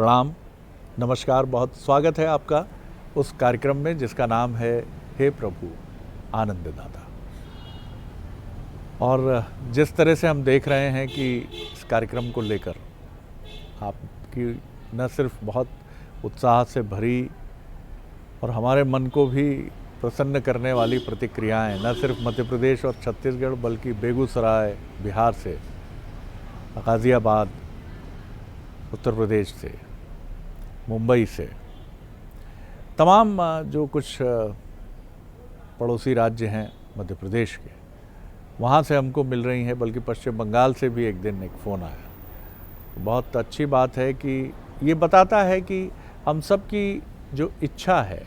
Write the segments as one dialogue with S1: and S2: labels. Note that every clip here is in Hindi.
S1: प्रणाम, नमस्कार। बहुत स्वागत है आपका उस कार्यक्रम में जिसका नाम है हे प्रभु आनंद दाता। और जिस तरह से हम देख रहे हैं कि इस कार्यक्रम को लेकर आपकी न सिर्फ बहुत उत्साह से भरी और हमारे मन को भी प्रसन्न करने वाली प्रतिक्रियाएं न सिर्फ मध्य प्रदेश और छत्तीसगढ़ बल्कि बेगूसराय बिहार से, गाज़ियाबाद उत्तर प्रदेश से, मुंबई से, तमाम जो कुछ पड़ोसी राज्य हैं मध्य प्रदेश के, वहाँ से हमको मिल रही हैं। बल्कि पश्चिम बंगाल से भी एक दिन एक फ़ोन आया। तो बहुत अच्छी बात है कि ये बताता है कि हम सब की जो इच्छा है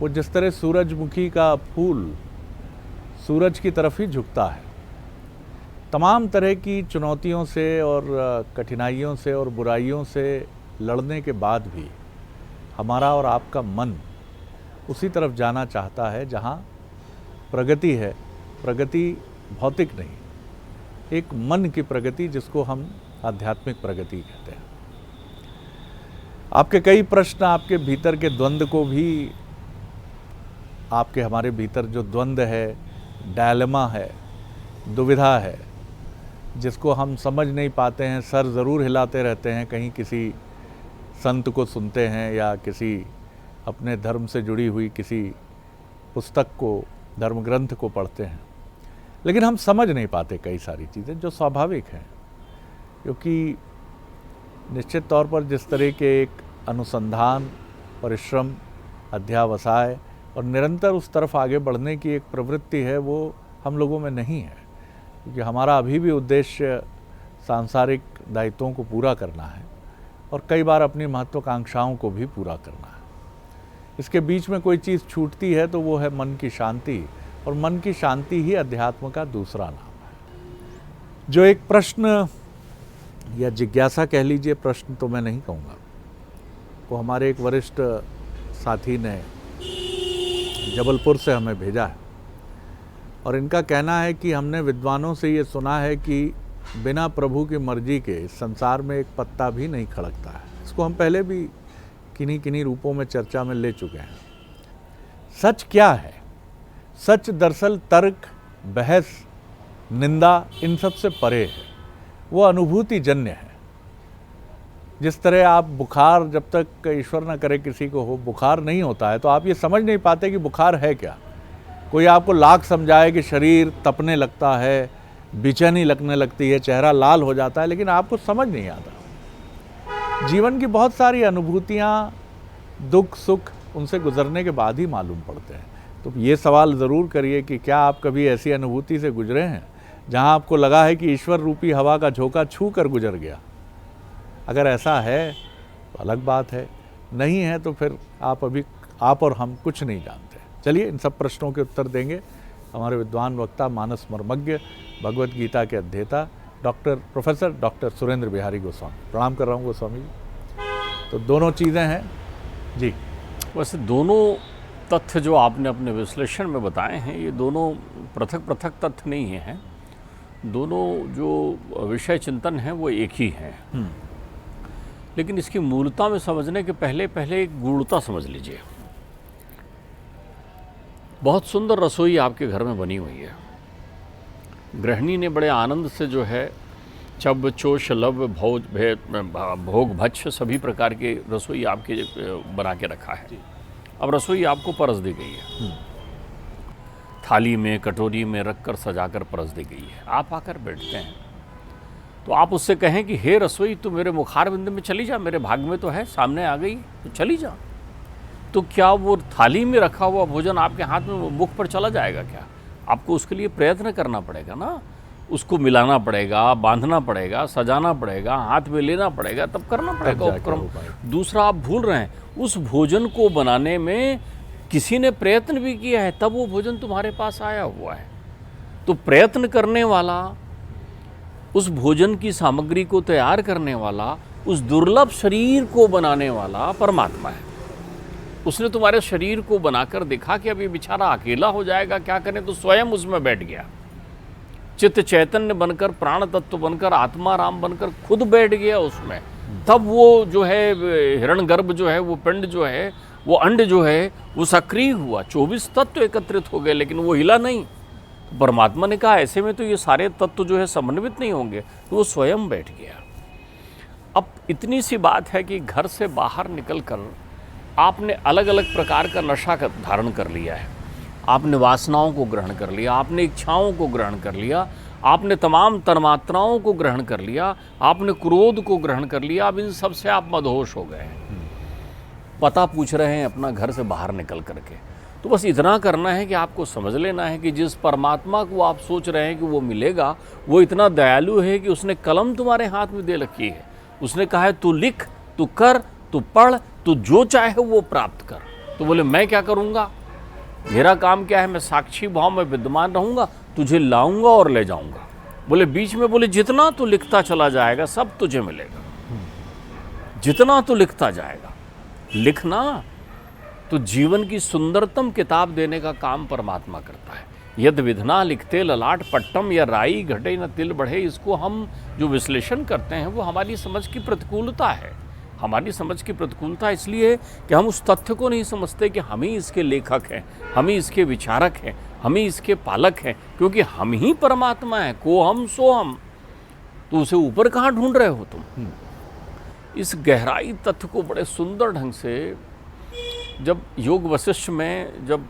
S1: वो जिस तरह सूरजमुखी का फूल सूरज की तरफ ही झुकता है, तमाम तरह की चुनौतियों से और कठिनाइयों से और बुराइयों से लड़ने के बाद भी हमारा और आपका मन उसी तरफ जाना चाहता है जहाँ प्रगति है। प्रगति भौतिक नहीं, एक मन की प्रगति जिसको हम आध्यात्मिक प्रगति कहते हैं। आपके कई प्रश्न, आपके भीतर के द्वंद्व को भी, आपके हमारे भीतर जो द्वंद्व है, डायलेमा है, दुविधा है, जिसको हम समझ नहीं पाते हैं, सर ज़रूर हिलाते रहते हैं, कहीं किसी संत को सुनते हैं या किसी अपने धर्म से जुड़ी हुई किसी पुस्तक को, धर्म ग्रंथ को पढ़ते हैं, लेकिन हम समझ नहीं पाते कई सारी चीज़ें जो स्वाभाविक हैं। क्योंकि निश्चित तौर पर जिस तरह के एक अनुसंधान, परिश्रम, अध्यवसाय और निरंतर उस तरफ आगे बढ़ने की एक प्रवृत्ति है, वो हम लोगों में नहीं है। क्योंकि हमारा अभी भी उद्देश्य सांसारिक दायित्वों को पूरा करना है और कई बार अपनी महत्वाकांक्षाओं को भी पूरा करना है। इसके बीच में कोई चीज़ छूटती है तो वो है मन की शांति, और मन की शांति ही अध्यात्म का दूसरा नाम है। जो एक प्रश्न या जिज्ञासा कह लीजिए, प्रश्न तो मैं नहीं कहूँगा, वो हमारे एक वरिष्ठ साथी ने जबलपुर से हमें भेजा है। और इनका कहना है कि हमने विद्वानों से ये सुना है कि बिना प्रभु की मर्जी के इस संसार में एक पत्ता भी नहीं खड़कता है। इसको हम पहले भी किन्हीं रूपों में चर्चा में ले चुके हैं। सच क्या है? सच दरअसल तर्क, बहस, निंदा इन सब से परे है। वो अनुभूति जन्य है। जिस तरह आप बुखार, जब तक ईश्वर न करे किसी को हो, बुखार नहीं होता है तो आप ये समझ नहीं पाते कि बुखार है क्या। कोई आपको लाख समझाए कि शरीर तपने लगता है, बेचैनी लगने लगती है, चेहरा लाल हो जाता है, लेकिन आपको समझ नहीं आता। जीवन की बहुत सारी अनुभूतियाँ, दुख सुख उनसे गुजरने के बाद ही मालूम पड़ते हैं। तो ये सवाल ज़रूर करिए कि क्या आप कभी ऐसी अनुभूति से गुजरे हैं जहाँ आपको लगा है कि ईश्वर रूपी हवा का झोंका छू कर गुजर गया। अगर ऐसा है तो अलग बात है, नहीं है तो फिर आप और हम कुछ नहीं जानते। चलिए इन सब प्रश्नों के उत्तर देंगे हमारे विद्वान वक्ता, मानस मर्मज्ञ, भगवत गीता के अध्येता प्रोफेसर डॉक्टर सुरेंद्र बिहारी गोस्वामी। प्रणाम कर रहा हूँ गोस्वामी जी। तो दोनों चीज़ें हैं जी।
S2: वैसे दोनों तथ्य जो आपने अपने विश्लेषण में बताए हैं, ये दोनों पृथक पृथक तथ्य नहीं हैं। दोनों जो विषय चिंतन हैं वो एक ही हैं। लेकिन इसकी मूलता में समझने के पहले एक गूढ़ता समझ लीजिए। बहुत सुंदर रसोई आपके घर में बनी हुई है। गृहिणी ने बड़े आनंद से जो है चब चोष लव भोग भक्ष सभी प्रकार के रसोई आपके बना के रखा है। अब रसोई आपको परस दी गई है, थाली में, कटोरी में रखकर सजाकर परस दी गई है। आप आकर बैठते हैं तो आप उससे कहें कि हे रसोई, तू मेरे मुखारबिंद में चली जा, मेरे भाग में तो है, सामने आ गई तो चली जा। तो क्या वो थाली में रखा हुआ भोजन आपके हाथ में मुख पर चला जाएगा क्या? आपको उसके लिए प्रयत्न करना पड़ेगा ना, उसको मिलाना पड़ेगा, बांधना पड़ेगा, सजाना पड़ेगा, हाथ में लेना पड़ेगा, तब करना पड़ेगा उपक्रम। दूसरा आप भूल रहे हैं, उस भोजन को बनाने में किसी ने प्रयत्न भी किया है, तब वो भोजन तुम्हारे पास आया हुआ है। तो प्रयत्न करने वाला, उस भोजन की सामग्री को तैयार करने वाला, उस दुर्लभ शरीर को बनाने वाला परमात्मा है। उसने तुम्हारे शरीर को बनाकर देखा कि अब ये बेचारा अकेला हो जाएगा, क्या करें, तो स्वयं उसमें बैठ गया। चित्त चैतन्य बनकर, प्राण तत्व बनकर, आत्मा राम बनकर खुद बैठ गया उसमें। तब वो जो है हिरण्यगर्भ जो है, वो पिंड जो है, वो अंड जो है वो सक्रिय हुआ। 24 तत्व एकत्रित हो गए लेकिन वो हिला नहीं। तो परमात्मा ने कहा ऐसे में तो ये सारे तत्व जो है समन्वित नहीं होंगे, तो वो स्वयं बैठ गया। अब इतनी सी बात है कि घर से बाहर निकलकर आपने अलग अलग प्रकार का नशा धारण कर लिया है। आपने वासनाओं को ग्रहण कर लिया, आपने इच्छाओं को ग्रहण कर लिया, आपने तमाम तन्मात्राओं को ग्रहण कर लिया, आपने क्रोध को ग्रहण कर लिया। अब इन सब से आप मदहोश हो गए हैं, पता पूछ रहे हैं अपना घर से बाहर निकल करके। तो बस इतना करना है कि आपको समझ लेना है कि जिस परमात्मा को आप सोच रहे हैं कि वो मिलेगा, वो इतना दयालु है कि उसने कलम तुम्हारे हाथ में दे रखी है। उसने कहा है तू लिख, तू कर, तू पढ़, तू जो चाहे वो प्राप्त कर। तो बोले मैं क्या करूँगा, मेरा काम क्या है, मैं साक्षी भाव में विद्यमान रहूँगा, तुझे लाऊंगा और ले जाऊंगा। बोले बीच में बोले जितना तू लिखता चला जाएगा सब तुझे मिलेगा, जितना तू लिखता जाएगा। लिखना तो जीवन की सुंदरतम किताब देने का काम परमात्मा करता है। यद विधना लिखते ललाट पट्टम या राई घटे न तिल बढ़े, इसको हम जो विश्लेषण करते हैं वो हमारी समझ की प्रतिकूलता है। हमारी समझ की प्रतिकूलता इसलिए कि हम उस तथ्य को नहीं समझते कि हम ही इसके लेखक हैं, हम ही इसके विचारक हैं, हम ही इसके पालक हैं, क्योंकि हम ही परमात्मा हैं। को हम सो हम, तो उसे ऊपर कहाँ ढूंढ रहे हो तुम। इस गहराई तथ्य को बड़े सुंदर ढंग से जब योग वशिष्ठ में जब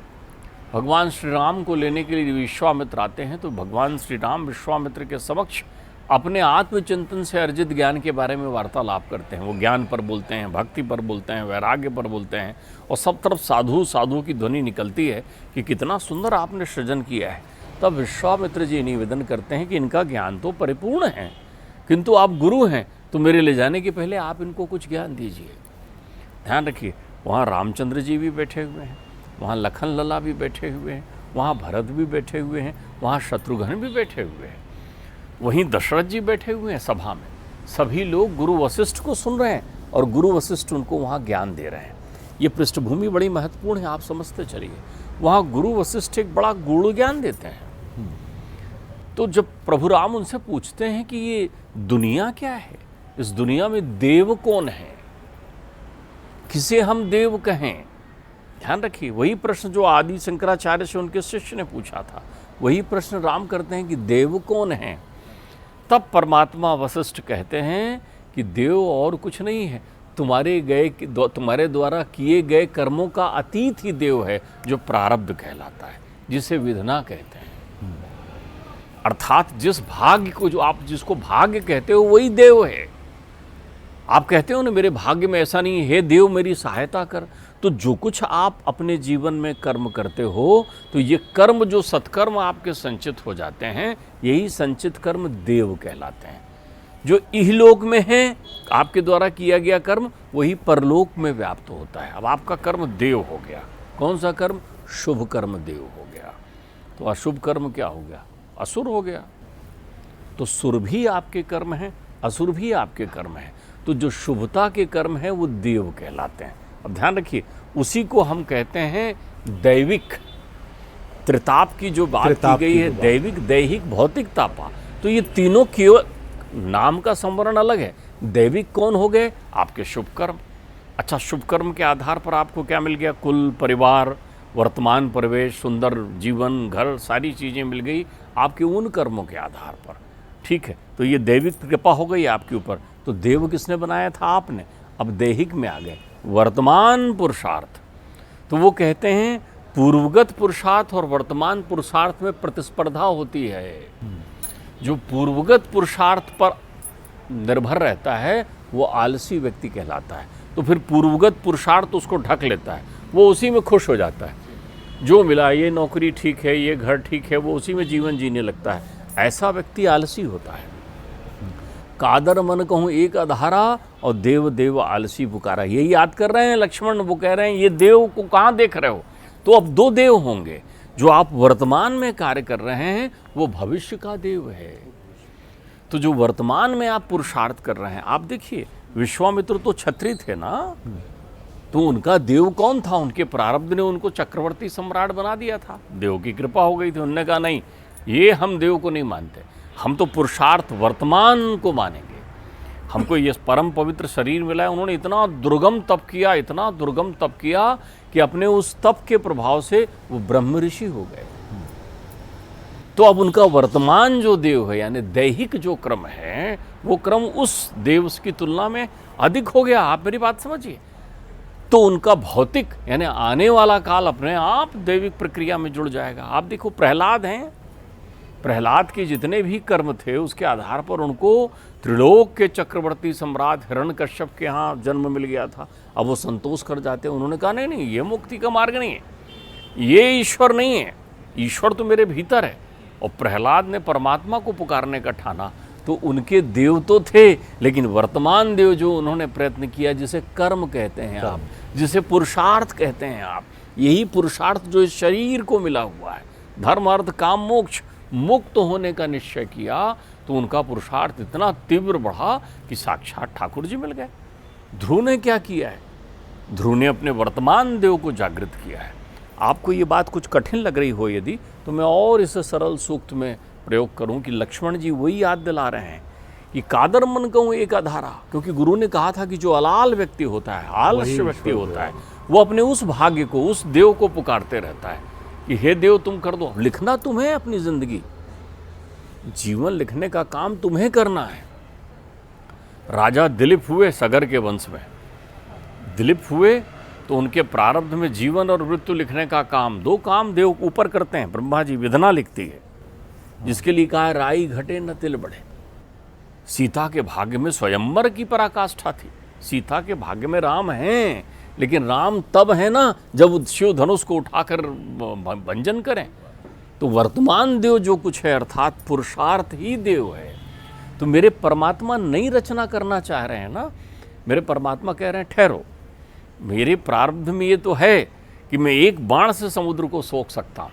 S2: भगवान श्री राम को लेने के लिए विश्वामित्र आते हैं, तो भगवान श्री राम विश्वामित्र के समक्ष अपने आत्मचिंतन से अर्जित ज्ञान के बारे में वार्तालाप करते हैं। वो ज्ञान पर बोलते हैं, भक्ति पर बोलते हैं, वैराग्य पर बोलते हैं, और सब तरफ साधु साधु की ध्वनि निकलती है कि कितना सुंदर आपने सृजन किया है। तब विश्वामित्र जी निवेदन करते हैं कि इनका ज्ञान तो परिपूर्ण है, किंतु आप गुरु हैं, तो मेरे ले जाने के पहले आप इनको कुछ ज्ञान दीजिए। ध्यान रखिए, वहाँ रामचंद्र जी भी बैठे हुए हैं, वहाँ लखन लला भी बैठे हुए हैं, वहाँ भरत भी बैठे हुए हैं, वहाँ शत्रुघ्न भी बैठे हुए हैं, वहीं दशरथ जी बैठे हुए हैं सभा में। सभी लोग गुरु वशिष्ठ को सुन रहे हैं और गुरु वशिष्ठ उनको वहाँ ज्ञान दे रहे हैं। ये पृष्ठभूमि बड़ी महत्वपूर्ण है, आप समझते चलिए। वहाँ गुरु वशिष्ठ एक बड़ा गूढ़ ज्ञान देते हैं। तो जब प्रभु राम उनसे पूछते हैं कि ये दुनिया क्या है, इस दुनिया में देव कौन है, किसे हम देव कहें। ध्यान रखिए, वही प्रश्न जो आदि शंकराचार्य से उनके शिष्य ने पूछा था, वही प्रश्न राम करते हैं कि देव कौन है। तब परमात्मा वशिष्ठ कहते हैं कि देव और कुछ नहीं है, तुम्हारे द्वारा किए गए कर्मों का अतीत ही देव है, जो प्रारब्ध कहलाता है, जिसे विधना कहते हैं। अर्थात जिस भाग्य को, जो आप जिसको भाग्य कहते हो, वही देव है। आप कहते हो ना मेरे भाग्य में ऐसा नहीं है, देव मेरी सहायता कर। तो जो कुछ आप अपने जीवन में कर्म करते हो, तो ये कर्म जो सत्कर्म आपके संचित हो जाते हैं, यही संचित कर्म देव कहलाते हैं। जो इहलोक में है, आपके द्वारा किया गया कर्म, वही परलोक में व्याप्त होता है। अब आपका कर्म देव हो गया। कौन सा कर्म? शुभ कर्म देव हो गया। तो अशुभ कर्म क्या हो गया? असुर हो गया। तो सुर भी आपके कर्म हैं, असुर भी आपके कर्म हैं। तो जो शुभता के कर्म हैं वो देव कहलाते हैं। अब ध्यान रखिए, उसी को हम कहते हैं दैविक। त्रिताप की जो बात की गई है, दैविक, दैहिक, भौतिक, तापा, तो ये तीनों केवल नाम का संवरण अलग है। दैविक कौन हो गए? आपके शुभ कर्म। अच्छा, शुभ कर्म के आधार पर आपको क्या मिल गया? कुल, परिवार, वर्तमान परिवेश, सुंदर जीवन, घर, सारी चीज़ें मिल गई आपके उन कर्मों के आधार पर। ठीक है, तो ये दैविक कृपा हो गई आपके ऊपर। तो देव किसने बनाया था? आपने। अब दैहिक में आ गए, वर्तमान पुरुषार्थ। तो वो कहते हैं पूर्वगत पुरुषार्थ और वर्तमान पुरुषार्थ में प्रतिस्पर्धा होती है। जो पूर्वगत पुरुषार्थ पर निर्भर रहता है वो आलसी व्यक्ति कहलाता है। तो फिर पूर्वगत पुरुषार्थ उसको ढक लेता है, वो उसी में खुश हो जाता है। जो मिला, ये नौकरी ठीक है, ये घर ठीक है, वो उसी में जीवन जीने लगता है। ऐसा व्यक्ति आलसी होता है। कादर मन कहूँ एक अधारा और देव देव आलसी पुकारा। यही याद कर रहे हैं लक्ष्मण। वो कह रहे हैं ये देव को कहाँ देख रहे हो? तो अब दो देव होंगे। जो आप वर्तमान में कार्य कर रहे हैं वो भविष्य का देव है। तो जो वर्तमान में आप पुरुषार्थ कर रहे हैं, आप देखिए विश्वामित्र तो क्षत्रिय थे ना, तो उनका देव कौन था? उनके प्रारब्ध ने उनको चक्रवर्ती सम्राट बना दिया था। देव की कृपा हो गई थी। उन्होंने कहा नहीं, ये हम देव को नहीं मानते, हम तो पुरुषार्थ वर्तमान को मानेंगे। हमको ये परम पवित्र शरीर मिला है। उन्होंने इतना दुर्गम तप किया, इतना दुर्गम तप किया कि अपने उस तप के प्रभाव से वो ब्रह्म ऋषि हो गए। तो अब उनका वर्तमान जो देव है यानी दैहिक जो क्रम है वो क्रम उस देव की तुलना में अधिक हो गया। आप मेरी बात समझिए। तो उनका भौतिक यानी आने वाला काल अपने आप दैविक प्रक्रिया में जुड़ जाएगा। आप देखो प्रहलाद हैं, प्रहलाद के जितने भी कर्म थे उसके आधार पर उनको त्रिलोक के चक्रवर्ती सम्राट हिरण्यकश्यप के यहाँ जन्म मिल गया था। अब वो संतोष कर जाते हैं। उन्होंने कहा नहीं, ये मुक्ति का मार्ग नहीं है, ये ईश्वर नहीं है, ईश्वर तो मेरे भीतर है। और प्रहलाद ने परमात्मा को पुकारने का ठाना। तो उनके देव तो थे, लेकिन वर्तमान देव जो उन्होंने प्रयत्न किया, जिसे कर्म कहते हैं आप, जिसे पुरुषार्थ कहते हैं आप, यही पुरुषार्थ जो इस शरीर को मिला हुआ है, धर्म अर्थ काम मोक्ष, मुक्त होने का निश्चय किया, तो उनका पुरुषार्थ इतना तीव्र बढ़ा कि साक्षात ठाकुर जी मिल गए। ध्रुव ने क्या किया है? ध्रुव ने अपने वर्तमान देव को जागृत किया है। आपको ये बात कुछ कठिन लग रही हो यदि, तो मैं और इसे सरल सूक्त में प्रयोग करूं कि लक्ष्मण जी वही याद दिला रहे हैं कि कादर मन कहूँ एक अधारा, क्योंकि गुरु ने कहा था कि जो अलाल व्यक्ति होता है, आलस्य व्यक्ति होता है, वो अपने उस भाग्य को, उस देव को पुकारते रहता है कि हे देव तुम कर दो। लिखना तुम्हें अपनी जिंदगी, जीवन लिखने का काम तुम्हें करना है। राजा दिलीप हुए सगर के वंश में, दिलीप हुए तो उनके प्रारब्ध में जीवन और मृत्यु लिखने का काम, दो काम देव ऊपर करते हैं। ब्रह्मा जी विधना लिखती है, जिसके लिए कहा है राई घटे न तिल बढ़े। सीता के भाग्य में स्वयंवर की पराकाष्ठा थी। सीता के भाग्य में राम हैं, लेकिन राम तब है ना जब शिव धनुष को उठाकर भंजन करें। तो वर्तमान देव जो कुछ है अर्थात पुरुषार्थ ही देव है। तो मेरे परमात्मा नई रचना करना चाह रहे हैं ना, मेरे परमात्मा कह रहे हैं ठहरो, मेरे प्रारब्ध में ये तो है कि मैं एक बाण से समुद्र को सोख सकता हूँ,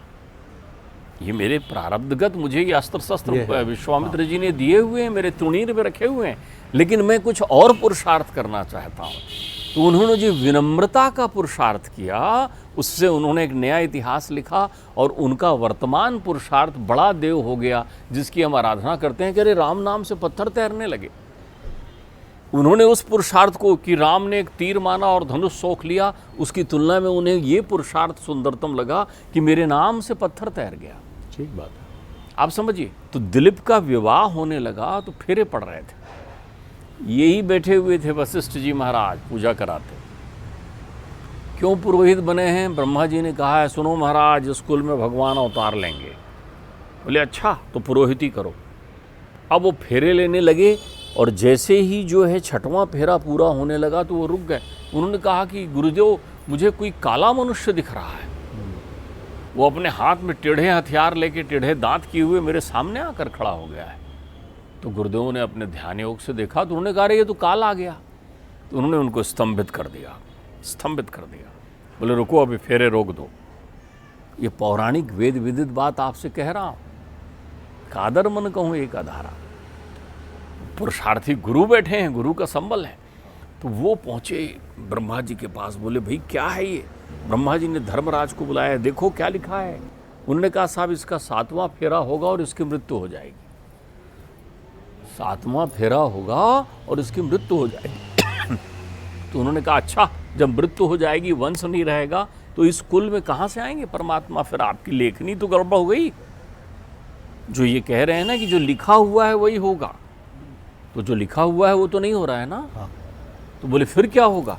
S2: ये मेरे प्रारब्धगत मुझे ये अस्त्र शस्त्र विश्वामित्र जी ने दिए हुए हैं, मेरे तुणीर में रखे हुए हैं, लेकिन मैं कुछ और पुरुषार्थ करना चाहता हूँ। तो उन्होंने जो विनम्रता का पुरुषार्थ किया, उससे उन्होंने एक नया इतिहास लिखा और उनका वर्तमान पुरुषार्थ बड़ा देव हो गया, जिसकी हम आराधना करते हैं कि अरे राम नाम से पत्थर तैरने लगे। उन्होंने उस पुरुषार्थ को कि राम ने एक तीर माना और धनुष सोख लिया, उसकी तुलना में उन्हें ये पुरुषार्थ सुंदरतम लगा कि मेरे नाम से पत्थर तैर गया।
S1: ठीक बात है,
S2: आप समझिए। तो दिलीप का विवाह होने लगा तो फेरे पड़ रहे थे, यही बैठे हुए थे वशिष्ठ जी महाराज पूजा कराते। क्यों पुरोहित बने हैं? ब्रह्मा जी ने कहा है सुनो महाराज, इस कुल में भगवान अवतार लेंगे। बोले अच्छा तो पुरोहित ही करो। अब वो फेरे लेने लगे और जैसे ही जो है छठवां फेरा पूरा होने लगा तो वो रुक गए। उन्होंने कहा कि गुरुदेव मुझे कोई काला मनुष्य दिख रहा है, वो अपने हाथ में टेढ़े हथियार लेके, टेढ़े दांत किए हुए मेरे सामने आकर खड़ा हो गया है। तो गुरुदेव ने अपने ध्यान योग से देखा तो उन्होंने कहा ये तो काल आ गया। तो उन्होंने उनको स्तंभित कर दिया, स्तंभित कर दिया। बोले रुको अभी फेरे रोक दो। ये पौराणिक वेद विदित बात आपसे कह रहा हूँ। कादर मन कहूँ एक अधारा, पुरुषार्थी गुरु बैठे हैं, गुरु का संबल है। तो वो पहुँचे ब्रह्मा जी के पास, बोले भाई क्या है ये? ब्रह्मा जी ने धर्मराज को बुलाया, देखो क्या लिखा है। उन्होंने कहा साहब इसका 7वां फेरा होगा और इसकी मृत्यु हो जाएगी। 7वां फेरा होगा और इसकी मृत्यु हो जाएगी। तो उन्होंने कहा अच्छा जब मृत्यु हो जाएगी, वंश नहीं रहेगा, तो इस कुल में कहाँ से आएंगे परमात्मा? फिर आपकी लेखनी तो गड़बड़ हो गई। जो ये कह रहे हैं ना कि जो लिखा हुआ है वही होगा, तो जो लिखा हुआ है वो तो नहीं हो रहा है ना।
S1: हाँ।
S2: तो बोले फिर क्या होगा?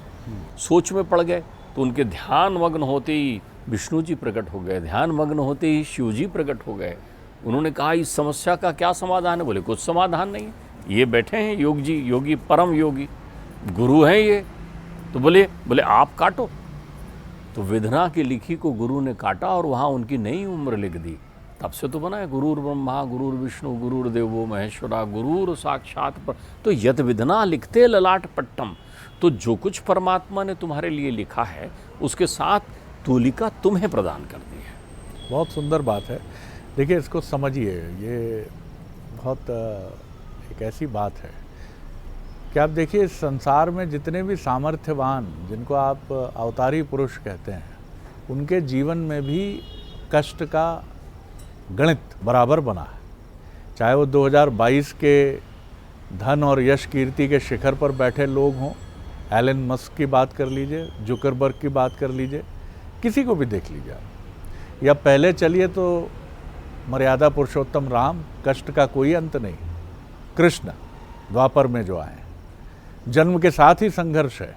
S2: सोच में पड़ गए। तो उनके ध्यान मग्न होते ही विष्णु जी प्रकट हो गए, ध्यान मग्न होते ही शिव जी प्रकट हो गए। उन्होंने कहा इस समस्या का क्या समाधान है? बोले कुछ समाधान नहीं है, ये बैठे हैं योग जी, योगी परम योगी गुरु हैं ये। तो बोले आप काटो। तो विधना की लिखी को गुरु ने काटा और वहाँ उनकी नई उम्र लिख दी। तब से तो बना है गुरुर ब्रह्मा गुरुर विष्णु गुरुर देवो महेश्वरा गुरुर साक्षात पर। तो यत विधना लिखते ललाट पट्टम। तो जो कुछ परमात्मा ने तुम्हारे लिए लिखा है उसके साथ तूलिका तुम्हें प्रदान कर दी है।
S1: बहुत सुंदर बात है। देखिए इसको समझिए, ये बहुत एक ऐसी बात है कि आप देखिए इस संसार में जितने भी सामर्थ्यवान, जिनको आप अवतारी पुरुष कहते हैं, उनके जीवन में भी कष्ट का गणित बराबर बना है। चाहे वो 2022 के धन और यश कीर्ति के शिखर पर बैठे लोग हों, एलन मस्क की बात कर लीजिए, जुकरबर्ग की बात कर लीजिए, किसी को भी देख लीजिए आप, या पहले चलिए तो मर्यादा पुरुषोत्तम राम, कष्ट का कोई अंत नहीं, कृष्ण द्वापर में जो आए, जन्म के साथ ही संघर्ष है,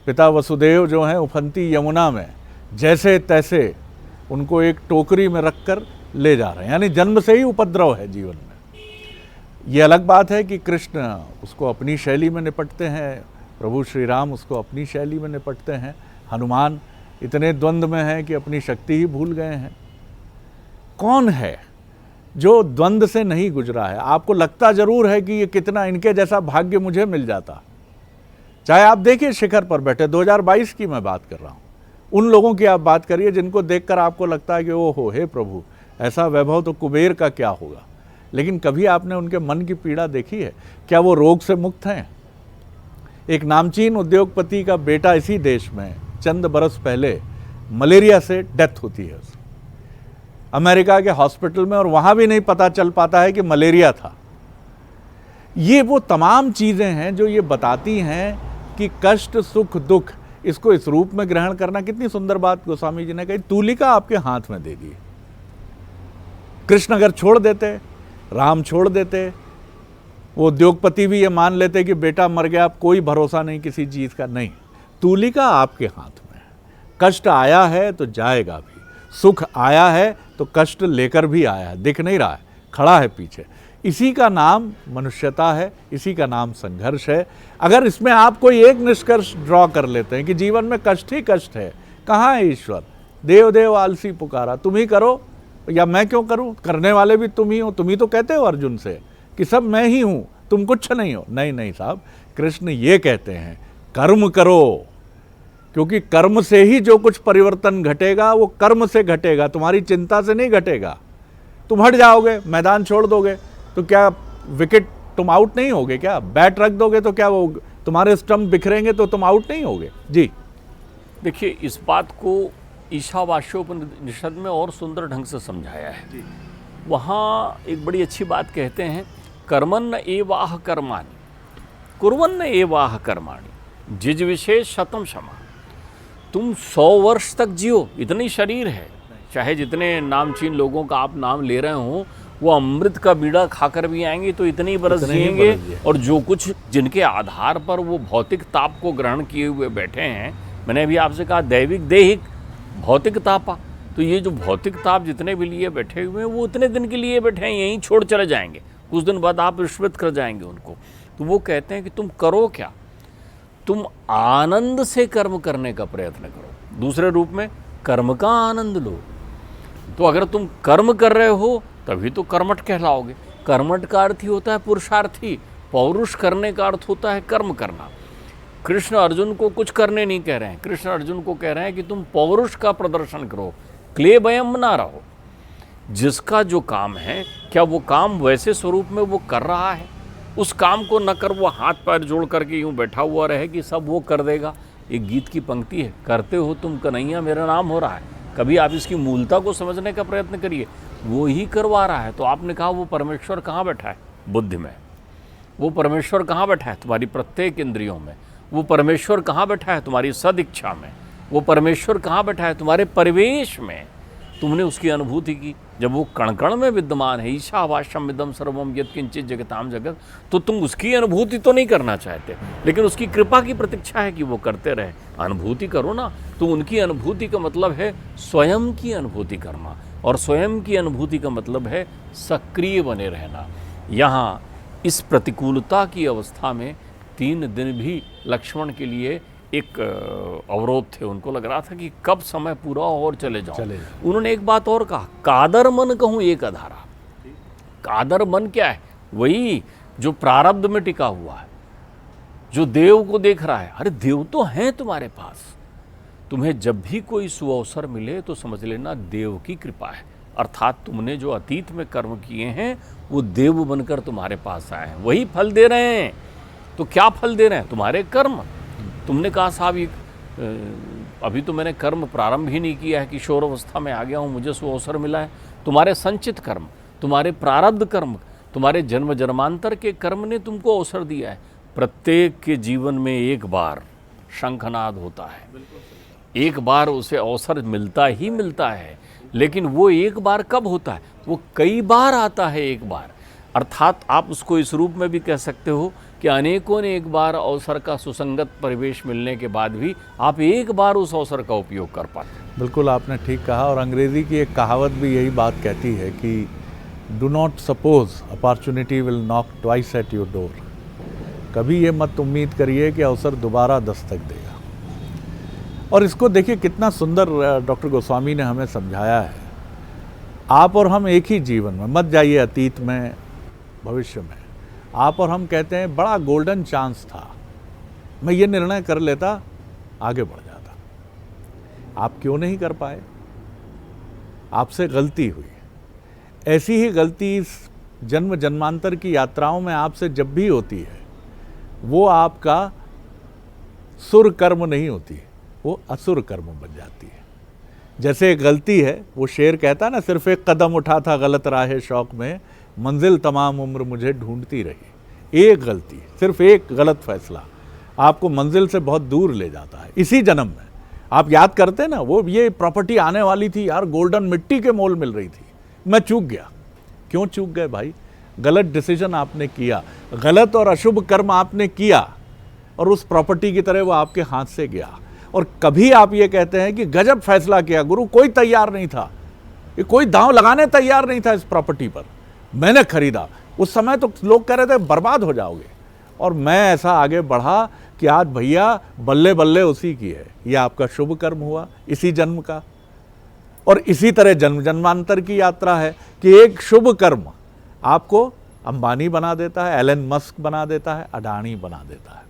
S1: पिता वसुदेव जो हैं उफनती यमुना में जैसे तैसे उनको एक टोकरी में रखकर ले जा रहे हैं, यानी जन्म से ही उपद्रव है जीवन में। ये अलग बात है कि कृष्ण उसको अपनी शैली में निपटते हैं, प्रभु श्री राम उसको अपनी शैली में निपटते हैं, हनुमान इतने द्वंद्व में हैं कि अपनी शक्ति ही भूल गए हैं। कौन है जो द्वंद्व से नहीं गुजरा है? आपको लगता जरूर है कि ये कितना इनके जैसा भाग्य मुझे मिल जाता। चाहे आप देखिए शिखर पर बैठे, 2022 की मैं बात कर रहा हूँ, उन लोगों की आप बात करिए जिनको देखकर आपको लगता है कि ओहो हे प्रभु, ऐसा वैभव तो कुबेर का क्या होगा। लेकिन कभी आपने उनके मन की पीड़ा देखी है? क्या वो रोग से मुक्त हैं? एक नामचीन उद्योगपति का बेटा इसी देश में चंद बरस पहले मलेरिया से डेथ होती है उसकी, अमेरिका के हॉस्पिटल में, और वहाँ भी नहीं पता चल पाता है कि मलेरिया था। ये वो तमाम चीज़ें हैं जो ये बताती हैं कि कष्ट सुख दुख इसको इस रूप में ग्रहण करना। कितनी सुंदर बात गोस्वामी जी ने कही, तूलिका आपके हाथ में दे दी। कृष्ण अगर छोड़ देते, राम छोड़ देते, वो उद्योगपति भी ये मान लेते कि बेटा मर गया, अब कोई भरोसा नहीं किसी चीज़ का। नहीं, तूलिका आपके हाथ में है। कष्ट आया है तो जाएगा भी, सुख आया है तो कष्ट लेकर भी आया है, दिख नहीं रहा है, खड़ा है पीछे। इसी का नाम मनुष्यता है, इसी का नाम संघर्ष है। अगर इसमें आप कोई एक निष्कर्ष ड्रॉ कर लेते हैं कि जीवन में कष्ट ही कष्ट है, कहाँ है ईश्वर? देव देव आलसी पुकारा, तुम ही करो या मैं क्यों करूं? करने वाले भी तुम ही हो। तुम ही तो कहते हो अर्जुन से कि सब मैं ही हूं, तुम कुछ नहीं हो। नहीं नहीं साहब, कृष्ण ये कहते हैं कर्म करो, क्योंकि कर्म से ही जो कुछ परिवर्तन घटेगा वो कर्म से घटेगा, तुम्हारी चिंता से नहीं घटेगा। तुम हट जाओगे, मैदान छोड़ दोगे तो क्या विकेट तुम आउट नहीं होगे? क्या बैट रख दोगे तो क्या वो तुम्हारे स्टंप बिखरेंगे तो तुम आउट नहीं होगे? जी
S2: देखिए, इस बात को ईशावास्योपनिषद में और सुंदर ढंग से समझाया है। वहाँ एक बड़ी अच्छी बात कहते हैं, कर्मन्न एवाह कर्माणि कुर्वन्न एवाह कर्माणि जिज विशेष शतम क्षमा। तुम 100 वर्ष तक जियो, इतनी शरीर है, चाहे जितने नामचीन लोगों का आप नाम ले रहे हो, वो अमृत का बीड़ा खाकर भी आएंगे तो इतनी बरस जिएंगे। और जो कुछ जिनके आधार पर वो भौतिक ताप को ग्रहण किए हुए बैठे हैं, मैंने अभी आपसे कहा दैविक देहिक भौतिक तापा, तो ये जो भौतिक ताप जितने भी लिए बैठे हुए हैं वो उतने दिन के लिए बैठे हैं, यहीं छोड़ चले जाएंगे, कुछ दिन बाद आप रिश्वत कर जाएंगे उनको। तो वो कहते हैं कि तुम करो क्या, तुम आनंद से कर्म करने का प्रयत्न करो, दूसरे रूप में कर्म का आनंद लो। तो अगर तुम कर्म कर रहे हो तभी तो कर्मठ कहलाओगे। कर्मठ का अर्थ ही होता है पुरुषार्थी, पौरुष करने का अर्थ होता है कर्म करना। कृष्ण अर्जुन को कुछ करने नहीं कह रहे हैं, कृष्ण अर्जुन को कह रहे हैं कि तुम पौरुष का प्रदर्शन करो, क्लेबयम ना रहो। जिसका जो काम है, क्या वो काम वैसे स्वरूप में वो कर रहा है? उस काम को न कर वो हाथ पैर जोड़ करके यूं बैठा हुआ रहे कि सब वो कर देगा। एक गीत की पंक्ति है, करते हो तुम कन्हैया मेरा नाम हो रहा है। कभी आप इसकी मूलता को समझने का प्रयत्न करिए, वो ही करवा रहा है। तो आपने कहा वो परमेश्वर कहाँ बैठा है? बुद्धि में। वो परमेश्वर कहाँ बैठा है? तुम्हारी प्रत्येक इंद्रियों में। वो परमेश्वर कहाँ बैठा है? तुम्हारी सदिच्छा में। वो परमेश्वर कहाँ बैठा है? तुम्हारे परिवेश में। तुमने उसकी अनुभूति की जब वो कण कण में विद्यमान है। ईशावास्यम इदं सर्वम यत्किंचित जगताम जगत। तो तुम उसकी अनुभूति तो नहीं करना चाहते, लेकिन उसकी कृपा की प्रतीक्षा है कि वो करते रहे। अनुभूति करो ना। तो उनकी अनुभूति का मतलब है स्वयं की अनुभूति करना, और स्वयं की अनुभूति का मतलब है सक्रिय बने रहना। यहाँ इस प्रतिकूलता की अवस्था में 3 दिन भी लक्ष्मण के लिए एक अवरोध थे। उनको लग रहा था कि कब समय पूरा और चले जाओ। उन्होंने एक बात और कहा, कादर मन कहूँ एक अधारा। कादर मन क्या है? वही जो प्रारब्ध में टिका हुआ है, जो देव को देख रहा है। अरे देव तो हैं तुम्हारे पास। तुम्हें जब भी कोई सुअवसर मिले तो समझ लेना देव की कृपा है। अर्थात तुमने जो अतीत में कर्म किए हैं वो देव बनकर तुम्हारे पास आए हैं, वही फल दे रहे हैं। तो क्या फल दे रहे हैं? तुम्हारे कर्म। तुमने कहा साहब ये अभी तो मैंने कर्म प्रारंभ ही नहीं किया है, किशोर अवस्था में आ गया हूँ, मुझे सुअवसर मिला है। तुम्हारे संचित कर्म, तुम्हारे प्रारब्ध कर्म, तुम्हारे जन्म जन्मांतर के कर्म ने तुमको अवसर दिया है। प्रत्येक के जीवन में एक बार शंखनाद होता है, एक बार उसे अवसर मिलता ही मिलता है, लेकिन वो एक बार कब होता है? वो कई बार आता है एक बार। अर्थात आप उसको इस रूप में भी कह सकते हो कि अनेकों ने एक बार अवसर का सुसंगत परिवेश मिलने के बाद भी आप एक बार उस अवसर का उपयोग कर पाते।
S1: बिल्कुल आपने ठीक कहा, और अंग्रेज़ी की एक कहावत भी यही बात कहती है कि do not suppose opportunity will knock twice at your door. कभी ये मत उम्मीद करिए कि अवसर दोबारा दस्तक देगा। और इसको देखिए कितना सुंदर डॉक्टर गोस्वामी ने हमें समझाया है। आप और हम एक ही जीवन में, मत जाइए अतीत में भविष्य में। आप और हम कहते हैं बड़ा गोल्डन चांस था, मैं ये निर्णय कर लेता, आगे बढ़ जाता। आप क्यों नहीं कर पाए? आपसे गलती हुई। ऐसी ही गलती इस जन्म जन्मांतर की यात्राओं में आपसे जब भी होती है, वो आपका सुर कर्म नहीं होती, वो असुर कर्म बन जाती है। जैसे एक गलती है, वो शेर कहता है ना, सिर्फ एक कदम उठा था गलत राहे शौक में, मंजिल तमाम उम्र मुझे ढूंढती रही। एक गलती, सिर्फ एक गलत फैसला आपको मंजिल से बहुत दूर ले जाता है। इसी जन्म में आप याद करते ना, वो ये प्रॉपर्टी आने वाली थी यार, गोल्डन मिट्टी के मोल मिल रही थी, मैं चूक गया। क्यों चूक गए भाई? गलत डिसीजन आपने किया, गलत और अशुभ कर्म आपने किया, और उस प्रॉपर्टी की तरह वो आपके हाथ से गया। और कभी आप ये कहते हैं कि गजब फैसला किया गुरु, कोई तैयार नहीं था, ये कोई दांव लगाने तैयार नहीं था इस प्रॉपर्टी पर, मैंने खरीदा। उस समय तो लोग कह रहे थे बर्बाद हो जाओगे, और मैं ऐसा आगे बढ़ा कि आज भैया बल्ले बल्ले उसी की है। ये आपका शुभ कर्म हुआ इसी जन्म का। और इसी तरह जन्म जन्मांतर की यात्रा है कि एक शुभ कर्म आपको अंबानी बना देता है, एलन मस्क बना देता है, अडानी बना देता है,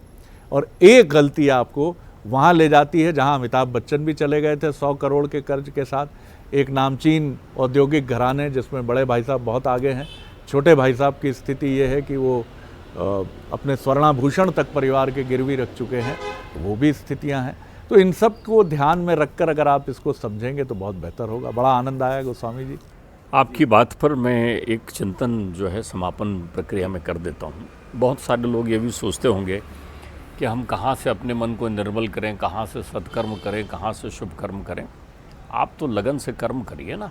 S1: और एक गलती आपको वहाँ ले जाती है जहाँ अमिताभ बच्चन भी चले गए थे 100 करोड़ के कर्ज के साथ। एक नामचीन औद्योगिक घराने जिसमें बड़े भाई साहब बहुत आगे हैं, छोटे भाई साहब की स्थिति ये है कि वो अपने स्वर्णाभूषण तक परिवार के गिरवी रख चुके हैं, वो भी स्थितियां हैं। तो इन सब को ध्यान में रखकर अगर आप इसको समझेंगे तो बहुत बेहतर होगा। बड़ा आनंद आया गोस्वामी जी।
S2: आपकी बात पर मैं एक चिंतन जो है समापन प्रक्रिया में कर देता हूँ। बहुत सारे लोग ये भी सोचते होंगे कि हम कहाँ से अपने मन को निर्मल करें, कहाँ से सत्कर्म करें, कहाँ से शुभ कर्म करें। आप तो लगन से कर्म करिए ना,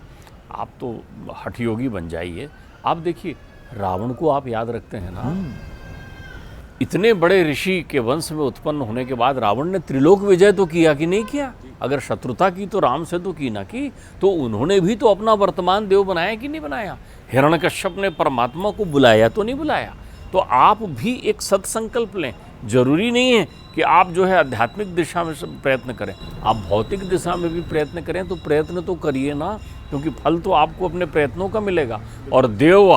S2: आप तो हठयोगी बन जाइए। आप देखिए रावण को आप याद रखते हैं ना, इतने बड़े ऋषि के वंश में उत्पन्न होने के बाद रावण ने त्रिलोक विजय तो किया कि नहीं किया? अगर शत्रुता की तो राम से तो की ना की, तो उन्होंने भी तो अपना वर्तमान देव बनाया कि नहीं बनाया? हिरण्यकश्यप ने परमात्मा को बुलाया तो नहीं बुलाया? तो आप भी एक सत्संकल्प लें। जरूरी नहीं है कि आप जो है आध्यात्मिक दिशा में प्रयत्न करें, आप भौतिक दिशा में भी प्रयत्न करें, तो प्रयत्न तो करिए ना, क्योंकि फल तो आपको अपने प्रयत्नों का मिलेगा। और देव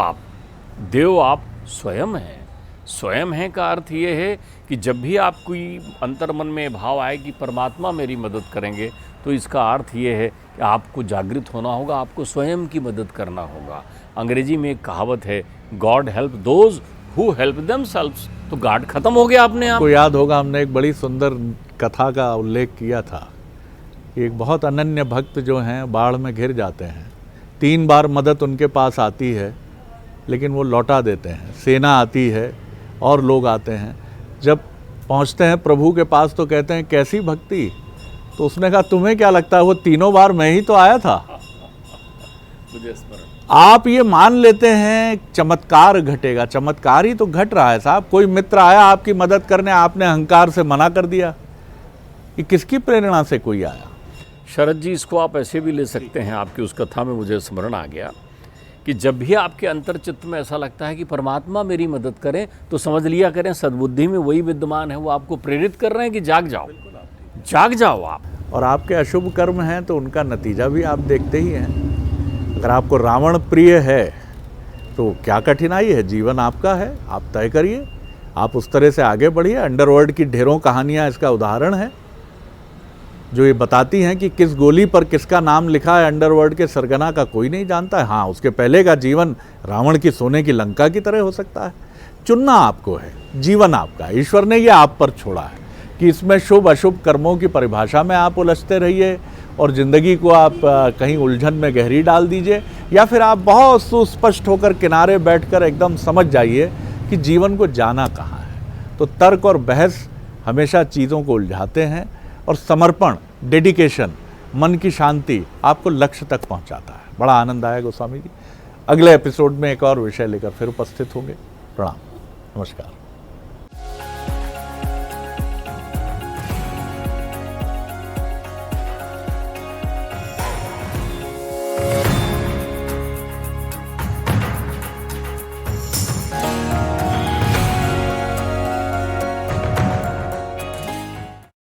S2: आप स्वयं हैं। स्वयं है का अर्थ ये है कि जब भी आप कोई अंतर्मन में भाव आए कि परमात्मा मेरी मदद करेंगे, तो इसका अर्थ ये है कि आपको जागृत होना होगा, आपको स्वयं की मदद करना होगा। अंग्रेजी में एक कहावत है, God help those who help themselves. तो गॉड खत्म हो गया अपने आप।
S1: आपको याद होगा हमने एक बड़ी सुंदर कथा का उल्लेख किया था। एक बहुत अनन्य भक्त जो हैं बाढ़ में घिर जाते हैं, 3 बार मदद उनके पास आती है लेकिन वो लौटा देते हैं। सेना आती है और लोग आते हैं, जब पहुंचते हैं प्रभु के पास तो कहते हैं कैसी भक्ति? तो उसने कहा तुम्हें क्या लगता है वो 3 बार मैं ही तो आया था।
S2: मुझे स्मरण।
S1: आप ये मान लेते हैं चमत्कार घटेगा, चमत्कार ही तो घट रहा है साहब। कोई मित्र आया आपकी मदद करने, आपने अहंकार से मना कर दिया। ये किसकी प्रेरणा से कोई आया?
S2: शरद जी, इसको आप ऐसे भी ले सकते हैं। आपकी उस कथा में मुझे स्मरण आ गया कि जब भी आपके अंतर्चित्त में ऐसा लगता है कि परमात्मा मेरी मदद करें, तो समझ लिया करें सद्बुद्धि में वही विद्यमान है, वो आपको प्रेरित कर रहे हैं कि जाग जाओ, जाग जाओ आप।
S1: और आपके अशुभ कर्म हैं तो उनका नतीजा भी आप देखते ही हैं। अगर आपको रावण प्रिय है तो क्या कठिनाई है? जीवन आपका है, आप तय करिए, आप उस तरह से आगे बढ़िए। अंडरवर्ल्ड की ढेरों कहानियाँ इसका उदाहरण है, जो ये बताती हैं कि किस गोली पर किसका नाम लिखा है अंडरवर्ल्ड के सरगना का कोई नहीं जानता है। हाँ, उसके पहले का जीवन रावण की सोने की लंका की तरह हो सकता है। चुनना आपको है, जीवन आपका है। ईश्वर ने ये आप पर छोड़ा है कि इसमें शुभ अशुभ कर्मों की परिभाषा में आप उलझते रहिए और ज़िंदगी को आप कहीं उलझन में गहरी डाल दीजिए, या फिर आप बहुत सुस्पष्ट होकर किनारे बैठकर एकदम समझ जाइए कि जीवन को जाना कहाँ है। तो तर्क और बहस हमेशा चीज़ों को उलझाते हैं, और समर्पण, डेडिकेशन, मन की शांति आपको लक्ष्य तक पहुंचाता है। बड़ा आनंद आया गोस्वामी जी। अगले एपिसोड में एक और विषय लेकर फिर उपस्थित होंगे। प्रणाम, नमस्कार।